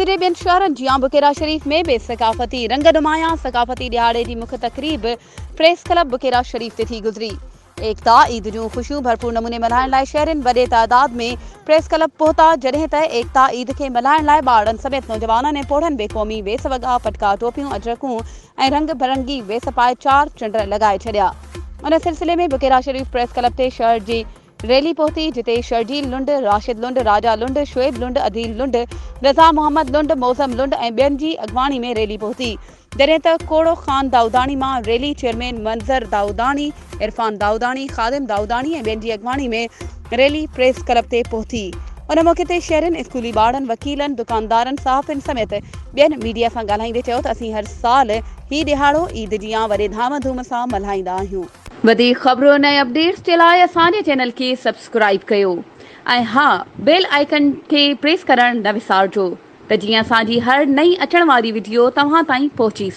सिंध जे ॿियनि शहरनि जियां बुकेरा शरीफ में बि सकाफ़ती रंगनुमाया सकाफ़ती ॾियारे जी मुख्य तक़रीब प्रेस क्लब बुकेरा शरीफ ते थी गुज़री। एकता ईद जूं ख़ुशियूं भरपूर नमूने मल्हाइण लाइ शहरनि वॾे तादाद में प्रेस क्लब पहुता, जॾहिं त एकता ईद खे मल्हाइण लाइ ॿारनि समेत नौजवाननि ऐं पोढ़नि बेक़ौमी वेस वॻा, पटका, टोपियूं, अजरकूं ऐं रंग बिरंगी वेस पाए 4 चंड लॻाए छॾिया। उन सिलसिले में बुकेरा शरीफ प्रेस क्लब ते शहर जी रैली पहुती, जिते शर्जील लुंड, राशिद लुंड, राजा लुंड, शुएब लुंड, अदील लुंड, रज़ा मोहम्मद लुंड, मौसम लुंड ऐं ॿियनि जी अॻवानी में रैली पहुती। जॾहिं त कोड़ो ख़ान दाऊदानी मां रैली चेयरमैन मंज़र दाऊदानी, इरफान दाऊदानी, ख़ादिम दाऊदानी ऐं ॿियनि जी अॻवानी में रैली प्रेस क्लब ते पहुती। उन मौक़े ते शहरनि, स्कूली ॿारनि, वकीलनि, दुकानदारनि, सहाफ़ियुनि समेत ॿियनि मीडिया सां ॻाल्हाईंदे चयो त असीं हर साल ही ॾिहाड़ो ईद जियां वॾे धाम धूम सां मल्हाईंदा आहियूं। वधीक ख़बरुनि ऐं अपडेट्स जे लाइ असांजे चैनल खे सब्सक्राइब कयो ऐं हा, बेल आइकन खे प्रेस करणु न विसारिजो त जीअं असांजी हर नई अचण वारी वीडियो तव्हां ताईं पहुची